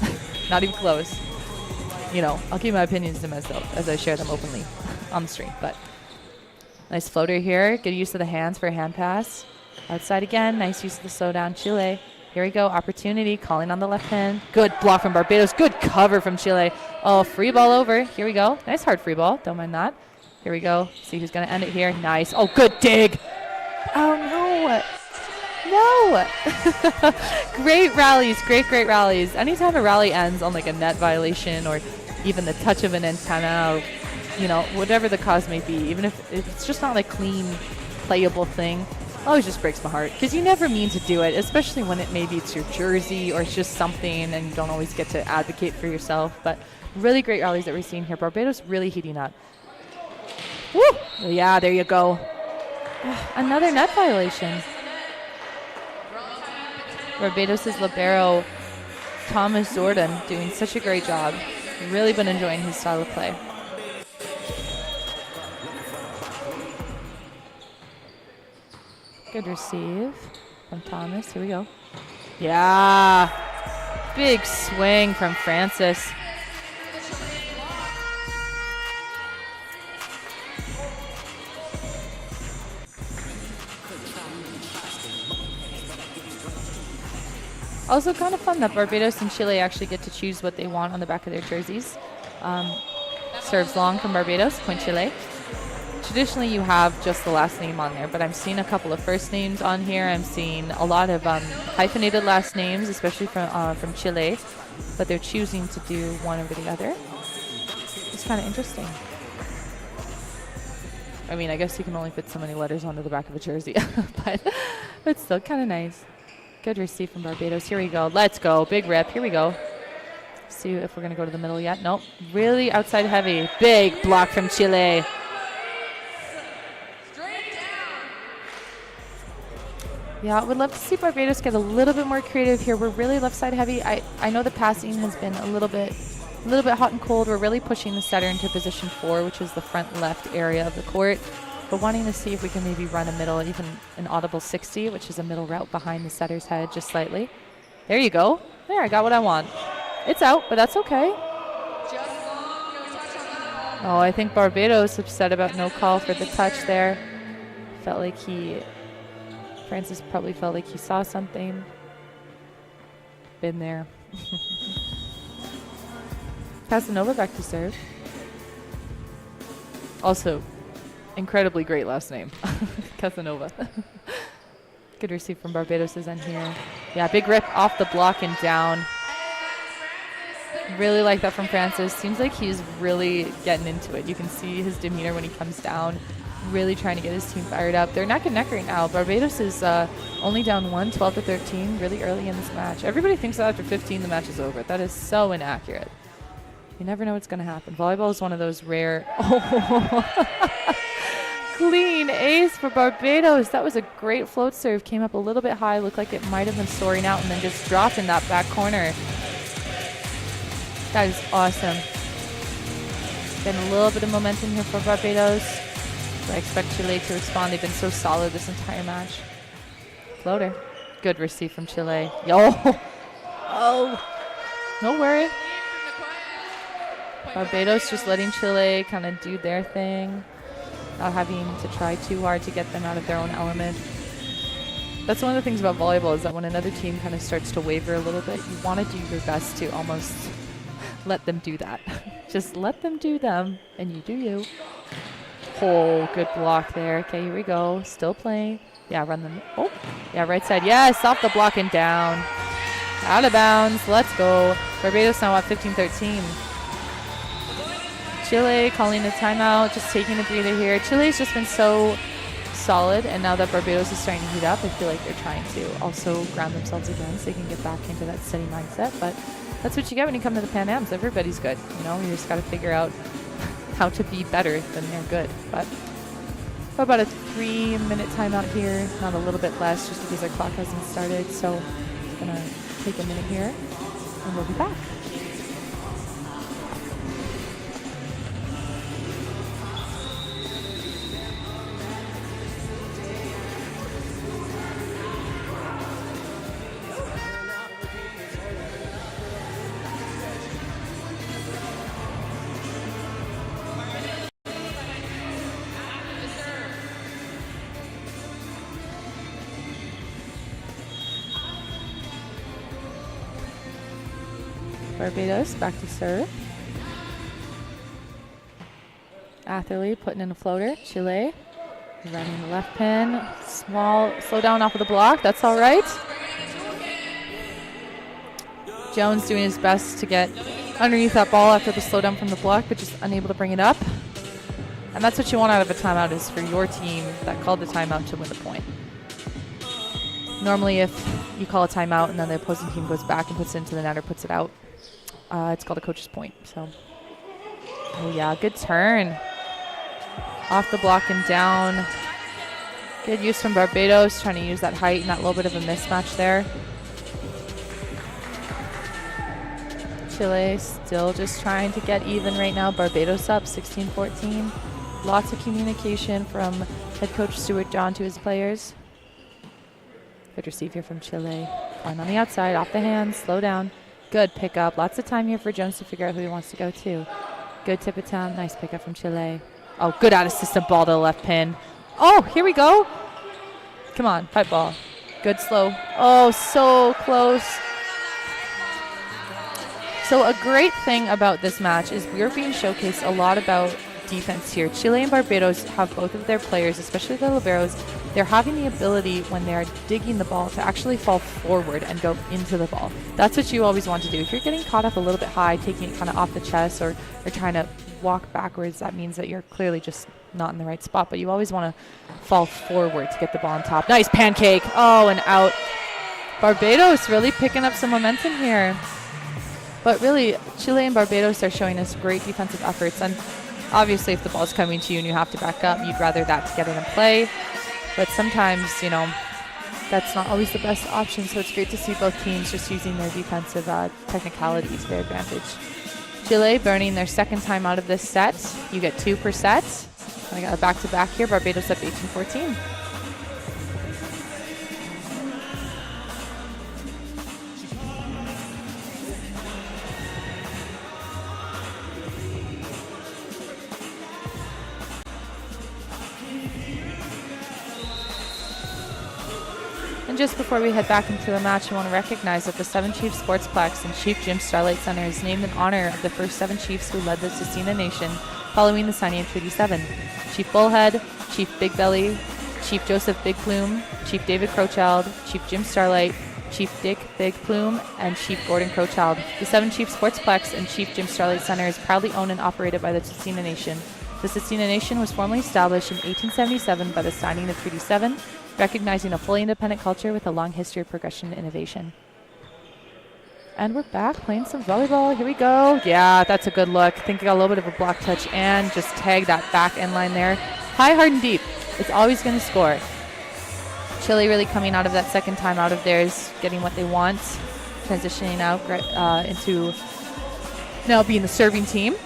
not even close, you know, I'll keep my opinions to myself as I share them openly on the stream. But nice floater here. Good use of the hands for a hand pass. Outside again. Nice use of the slow down. Chile. Here we go. Opportunity. Calling on the left hand. Good block from Barbados. Good cover from Chile. Oh, free ball over. Here we go. Nice hard free ball. Don't mind that. Here we go. See who's going to end it here. Nice. Oh, good dig. Oh, no. No. Great rallies. Great rallies. Anytime a rally ends on like a net violation or even the touch of an antenna, or, you know, whatever the cause may be, even if it's just not like clean, playable thing, always just breaks my heart, because you never mean to do it, especially when maybe it's your jersey or it's just something and you don't always get to advocate for yourself. But really great rallies that we're seeing here. Barbados really heating up. Woo! Yeah, there you go. Another net violation. Barbados' libero, Thomas Jordan, doing such a great job. Really been enjoying his style of play. Good receive from Thomas. Here we go. Yeah. Big swing from Francis. Also kind of fun that Barbados and Chile actually get to choose what they want on the back of their jerseys. Serves long from Barbados, point Chile. Traditionally, you have just the last name on there, but I'm seeing a couple of first names on here. I'm seeing a lot of hyphenated last names, especially from Chile, but they're choosing to do one over the other. It's kind of interesting. I mean, I guess you can only fit so many letters onto the back of a jersey, but still kind of nice. Good receive from Barbados. Here we go. Let's go. Big rip. Here we go. See if we're going to go to the middle yet. Nope. Really outside heavy. Big block from Chile. Yeah, I would love to see Barbados get a little bit more creative here. We're really left side heavy. I know the passing has been a little bit hot and cold. We're really pushing the setter into position 4, which is the front left area of the court. But wanting to see if we can maybe run a middle, even an audible 60, which is a middle route behind the setter's head just slightly. There you go. There, I got what I want. It's out, but that's okay. Oh, I think Barbados upset about no call for the touch there. Felt like Francis probably felt like he saw something. Been there. Casanova back to serve. Also, incredibly great last name. Casanova. Good receive from Barbados' end here. Yeah, big rip off the block and down. Really like that from Francis. Seems like he's really getting into it. You can see his demeanor when he comes down. Really trying to get his team fired up. They're neck and neck right now. Barbados is only down 1, 12-13, really early in this match. Everybody thinks that after 15 the match is over. That is so inaccurate. You never know what's going to happen. Volleyball is one of those rare... Oh. Clean ace for Barbados. That was a great float serve. Came up a little bit high. Looked like it might have been soaring out and then just dropped in that back corner. That is awesome. Getting a little bit of momentum here for Barbados. So I expect Chile to respond. They've been so solid this entire match. Floater. Good receive from Chile. Yo. Oh. No worry. Barbados just letting Chile kind of do their thing. Not having to try too hard to get them out of their own element. That's one of the things about volleyball is that when another team kind of starts to waver a little bit, you want to do your best to almost let them do that. Just let them do them, and you do you. Oh, good block there. Okay, here we go. Still playing. Yeah, run them. Oh, yeah, right side. Yes, off the block and down. Out of bounds. Let's go. Barbados now at 15-13. Chile calling a timeout, just taking a breather here. Chile's just been so solid, and now that Barbados is starting to heat up, I feel like they're trying to also ground themselves again so they can get back into that steady mindset. But that's what you get when you come to the Pan Ams. Everybody's good. You know, you just got to figure out how to be better than they're good. But about a 3-minute timeout here, not a little bit less, just because our clock hasn't started. So it's going to take a minute here, and we'll be back. Barbados back to serve. Atherley putting in a floater. Chile running the left pin. Slow down off of the block. That's all right. Jones doing his best to get underneath that ball after the slow down from the block, but just unable to bring it up. And that's what you want out of a timeout, is for your team that called the timeout to win the point. Normally, if you call a timeout and then the opposing team goes back and puts it into the net or puts it out, it's called a coach's point. So, oh yeah, good turn. Off the block and down. Good use from Barbados, trying to use that height and that little bit of a mismatch there. Chile still just trying to get even right now. Barbados up 16-14. Lots of communication from head coach Stuart John to his players. Good receive here from Chile. Fine on the outside, off the hands, slow down. Good pickup. Lots of time here for Jones to figure out who he wants to go to. Good tip it down. Nice pickup from Chile. Oh, good out of system ball to the left pin. Oh, here we go. Come on, pipe ball. Good slow. Oh, so close. So a great thing about this match is we're being showcased a lot about defense here. Chile and Barbados have both of their players, especially the liberos, they're having the ability when they're digging the ball to actually fall forward and go into the ball. That's what you always want to do. If you're getting caught up a little bit high, taking it kind of off the chest or trying to walk backwards, that means that you're clearly just not in the right spot. But you always want to fall forward to get the ball on top. Nice pancake. Oh, and out. Barbados really picking up some momentum here. But really, Chile and Barbados are showing us great defensive efforts. And obviously, if the ball's coming to you and you have to back up, you'd rather that to get it in play. But sometimes, you know, that's not always the best option. So it's great to see both teams just using their defensive technicalities to their advantage. Chile burning their second time out of this set. You get 2 per set. I got a back-to-back here. Barbados up 18-14. And just before we head back into the match, I want to recognize that the Seven Chiefs Sportsplex and Chief Jim Starlight Center is named in honor of the first 7 chiefs who led the Tsutsina Nation following the signing of Treaty 7. Chief Bullhead, Chief Big Belly, Chief Joseph Big Plume, Chief David Crowchild, Chief Jim Starlight, Chief Dick Big Plume, and Chief Gordon Crowchild. The Seven Chiefs Sportsplex and Chief Jim Starlight Center is proudly owned and operated by the Tsutsina Nation. The Tsutsina Nation was formally established in 1877 by the signing of Treaty 7, recognizing a fully independent culture with a long history of progression and innovation. And we're back playing some volleyball. Here we go. Yeah, that's a good look. I think I got a little bit of a block touch and just tag that back end line there. High, hard, and deep. It's always going to score. Chile really coming out of that second time out of theirs, getting what they want, transitioning out into now being the serving team.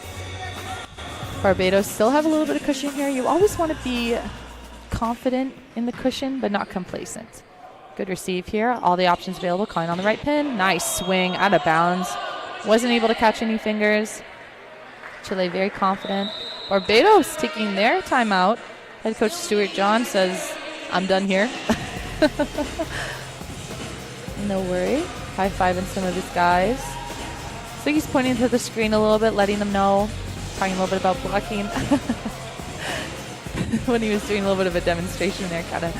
Barbados still have a little bit of cushion here. You always want to be confident in the cushion, but not complacent. Good receive here. All the options available. Calling on the right pin. Nice swing. Out of bounds. Wasn't able to catch any fingers. Chile very confident. Barbados taking their timeout. Head coach Stuart John says, I'm done here. No worry. High-fiving some of his guys. So he's pointing to the screen a little bit, letting them know. Talking a little bit about blocking. When he was doing a little bit of a demonstration there, kind of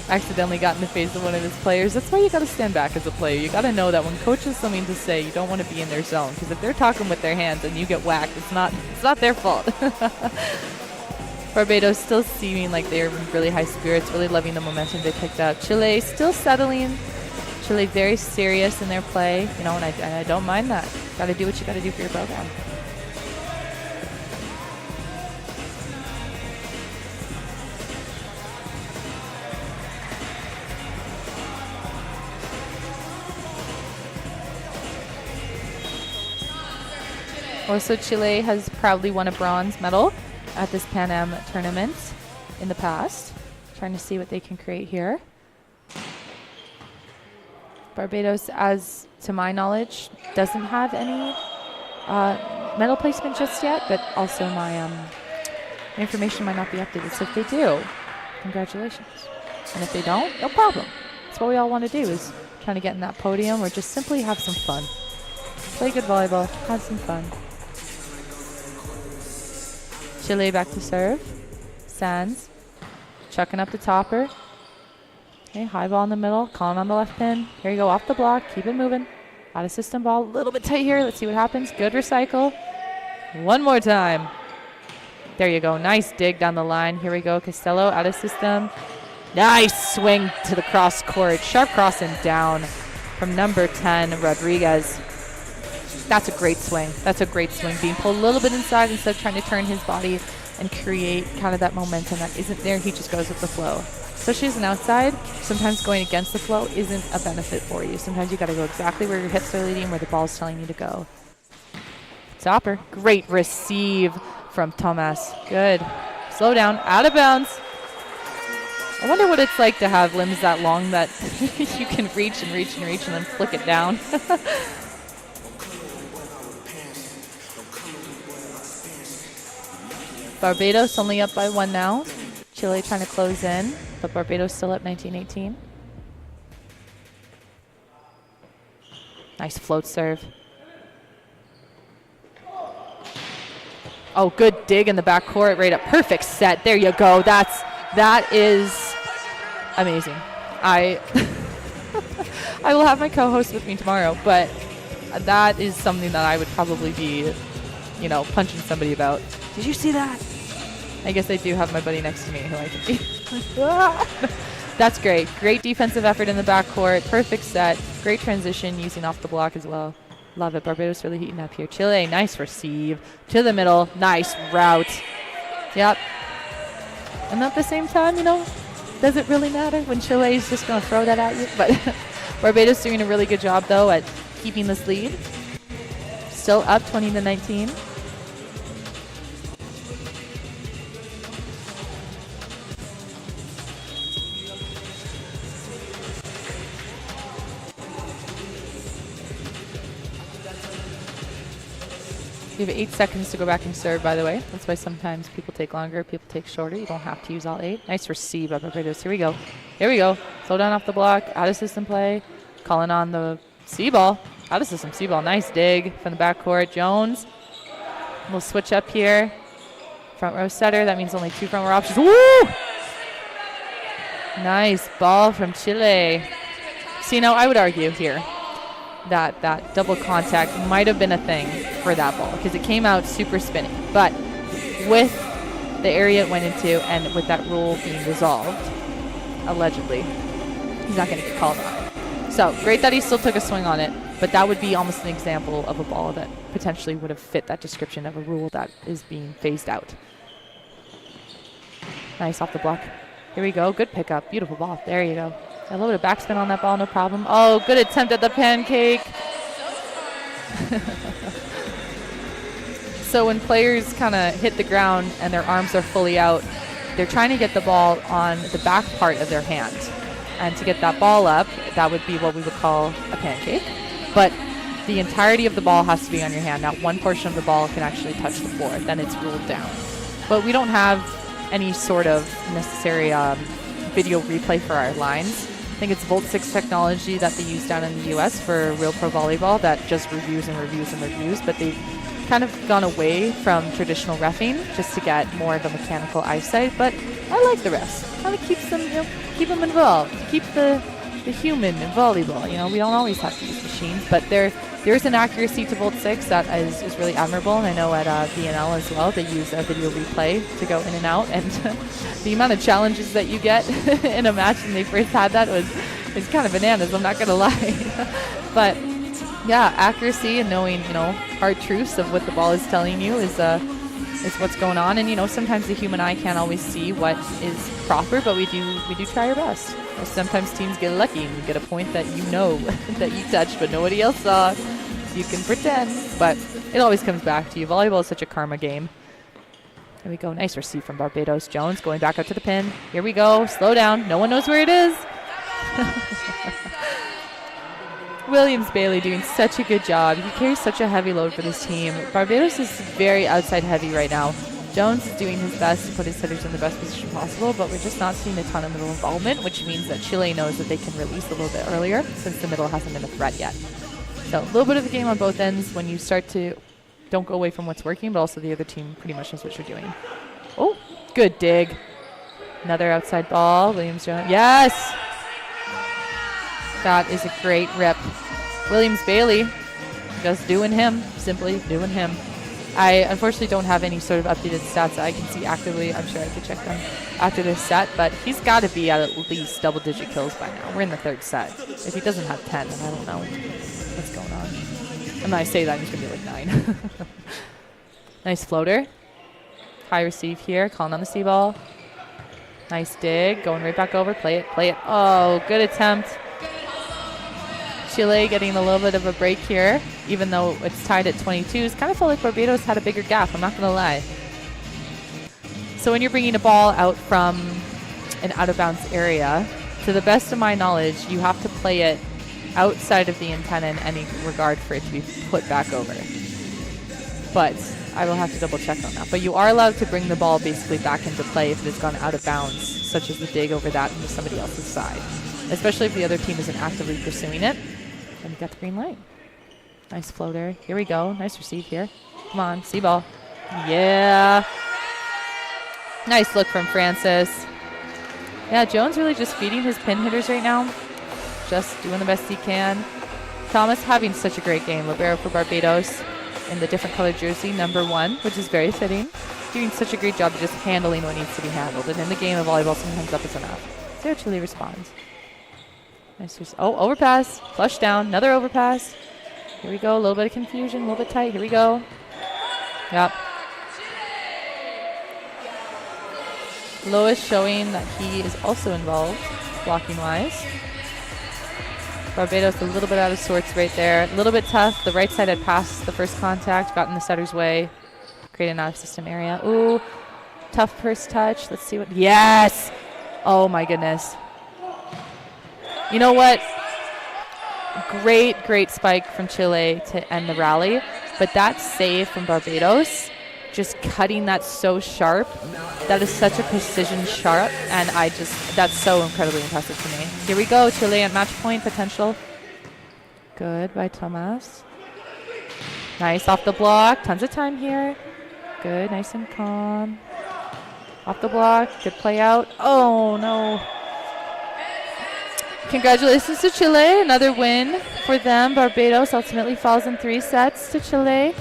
accidentally got in the face of one of his players. That's why you got to stand back as a player. You got to know that when coach has something to say, you don't want to be in their zone, because if they're talking with their hands and you get whacked, it's not their fault. Barbados still seeming like they're in really high spirits, really loving the momentum they picked up. Chile still settling. Chile very serious in their play, you know, and I don't mind that. Got to do what you got to do for your program. Also, Chile has proudly won a bronze medal at this Pan Am tournament in the past. Trying to see what they can create here. Barbados, as to my knowledge, doesn't have any medal placement just yet, but also my information might not be updated. So if they do, congratulations. And if they don't, no problem. That's what we all want to do, is trying to get in that podium or just simply have some fun. Play good volleyball, have some fun. Chile back to serve. Sands. Chucking up the topper. Okay, high ball in the middle. Calling on the left pin. Here you go, off the block. Keep it moving. Out of system ball. A little bit tight here. Let's see what happens. Good recycle. One more time. There you go. Nice dig down the line. Here we go. Costello out of system. Nice swing to the cross court. Sharp cross and down from number 10, Rodriguez. That's a great swing. That's a great swing. Being pulled a little bit inside instead of trying to turn his body and create kind of that momentum that isn't there. He just goes with the flow. Especially as an outside, sometimes going against the flow isn't a benefit for you. Sometimes you got to go exactly where your hips are leading, where the ball's telling you to go. Topper. Great receive from Thomas. Good. Slow down. Out of bounds. I wonder what it's like to have limbs that long that you can reach and reach and reach and then flick it down. Barbados only up by 1 now. Chile trying to close in, but Barbados still up 19-18. Nice float serve. Oh, good dig in the backcourt, right up. Perfect set. There you go. That is amazing. I I will have my co-host with me tomorrow, but that is something that I would probably be, you know, punching somebody about. Did you see that? I guess I do have my buddy next to me who I can be. That's great. Great defensive effort in the backcourt. Perfect set. Great transition using off the block as well. Love it. Barbados really heating up here. Chile, nice receive. To the middle. Nice route. Yep. And at the same time, you know, does it really matter when Chile is just going to throw that at you? But Barbados doing a really good job, though, at keeping this lead. Still up 20-19. You have 8 seconds to go back and serve, by the way. That's why sometimes people take longer, people take shorter. You don't have to use all 8. Nice receive by Barbados. Here we go. Here we go. Slow down off the block. Out of system play. Calling on the C-ball. Out of system C-ball. Nice dig from the backcourt. Jones. We'll switch up here. Front row setter. That means only 2 front row options. Woo! Nice ball from Chile. See, now I would argue here that double contact might have been a thing for that ball because it came out super spinny. But with the area it went into and with that rule being resolved, allegedly, he's not going to get called on it. So great that he still took a swing on it, but that would be almost an example of a ball that potentially would have fit that description of a rule that is being phased out. Nice off the block. Here we go. Good pickup. Beautiful ball. There you go. A little bit of backspin on that ball, no problem. Oh, good attempt at the pancake. So when players kind of hit the ground and their arms are fully out, they're trying to get the ball on the back part of their hand. And to get that ball up, that would be what we would call a pancake. But the entirety of the ball has to be on your hand. Not one portion of the ball can actually touch the floor. Then it's ruled down. But we don't have any sort of necessary video replay for our lines. I think it's Volt 6 technology that they use down in the US for Real Pro Volleyball that just reviews and reviews and reviews, but they've kind of gone away from traditional reffing just to get more of a mechanical eyesight. But I like the refs. Kind of keeps them, you know, keep them involved, keep the human in volleyball. You know, we don't always have to use machines, but there's an accuracy to Volt 6 that is really admirable, and I know at VNL as well they use a video replay to go in and out, and the amount of challenges that you get in a match when they first had that was kind of bananas, I'm not going to lie. But yeah, accuracy and knowing, you know, hard truths of what the ball is telling you is what's going on, and you know, sometimes the human eye can't always see what is proper, but we do try our best. Sometimes teams get lucky and you get a point that you know that you touched but nobody else saw. So you can pretend, but it always comes back to you. Volleyball is such a karma game. Here we go. Nice receive from Barbados. Jones going back up to the pin. Here we go. Slow down. No one knows where it is. Williams-Bailey doing such a good job. He carries such a heavy load for this team. Barbados is very outside heavy right now. Jones is doing his best to put his hitters in the best position possible, but we're just not seeing a ton of middle involvement, which means that Chile knows that they can release a little bit earlier since the middle hasn't been a threat yet. So a little bit of a game on both ends when you start to don't go away from what's working, but also the other team pretty much knows what you're doing. Oh, good dig. Another outside ball. Williams-Jones. Yes! That is a great rip. Williams-Bailey just doing him, simply doing him. I unfortunately don't have any sort of updated stats that I can see actively. I'm sure I could check them after this set, but he's got to be at least double-digit kills by now. We're in the 3rd set. If he doesn't have 10, then I don't know what's going on. And when I say that, he's going to be like 9. Nice floater. High receive here, calling on the C-ball. Nice dig, going right back over. Play it, play it. Oh, good attempt. Chile getting a little bit of a break here, even though it's tied at 22s. Kind of felt like Barbados had a bigger gap, I'm not going to lie. So when you're bringing a ball out from an out-of-bounds area, to the best of my knowledge, you have to play it outside of the antenna in any regard for it to be put back over. But I will have to double-check on that. But you are allowed to bring the ball basically back into play if it has gone out of bounds, such as the dig over that into somebody else's side, especially if the other team isn't actively pursuing it. And we got the green light. Nice floater. Here we go. Nice receive here. Come on, C-ball. Yeah. Nice look from Francis. Yeah, Jones really just feeding his pin hitters right now. Just doing the best he can. Thomas having such a great game. Libero for Barbados in the different colored jersey, number 1, which is very fitting. Doing such a great job of just handling what needs to be handled. And in the game of volleyball, sometimes that is enough. See how Chile responds. Nice. Oh, overpass. Flush down. Another overpass. Here we go. A little bit of confusion. A little bit tight. Here we go. Yep. Lois showing that he is also involved, blocking-wise. Barbados a little bit out of sorts right there. A little bit tough. The right side had passed the first contact, got in the setter's way, created an out-of-system area. Ooh, tough first touch. Let's see what... Yes! Oh, my goodness. You know what? Great spike from Chile to end the rally. But that save from Barbados, just cutting that so sharp, that is such a precision sharp, and that's so incredibly impressive to me. Here we go, Chile at match point potential. Good by Tomas. Nice off the block, tons of time here. Good, nice and calm. Off the block, good play out. Oh no. Congratulations to Chile, another win for them. Barbados ultimately falls in 3 sets to Chile.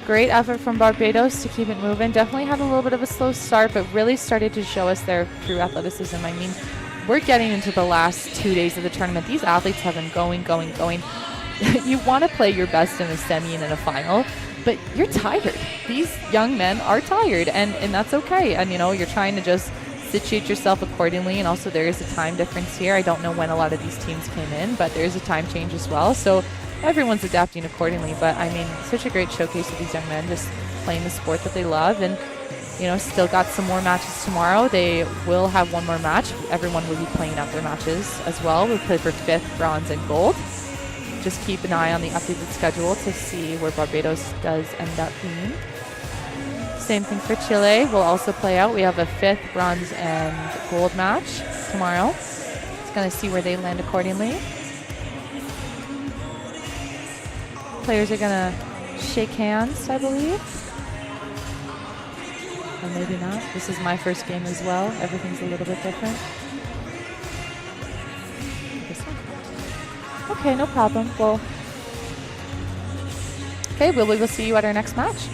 Great effort from Barbados to keep it moving. Definitely had a little bit of a slow start, but really started to show us their true athleticism. I mean, we're getting into the last 2 days of the tournament. These athletes have been going. You want to play your best in a semi and in a final, but you're tired. These young men are tired, and that's okay. And, you know, you're trying to just situate yourself accordingly, and also there is a time difference here. I don't know when a lot of these teams came in, but there is a time change as well. So everyone's adapting accordingly, but I mean, such a great showcase of these young men just playing the sport that they love, and you know, still got some more matches tomorrow. They will have one more match. Everyone will be playing out their matches as well. We'll play for 5th, bronze, and gold. Just keep an eye on the updated schedule to see where Barbados does end up being. Same thing for Chile. We'll also play out. We have a 5th, bronze, and gold match tomorrow. Just going to see where they land accordingly. Players are going to shake hands, I believe. Or maybe not. This is my first game as well. Everything's a little bit different. Okay, no problem. Well, we will see you at our next match.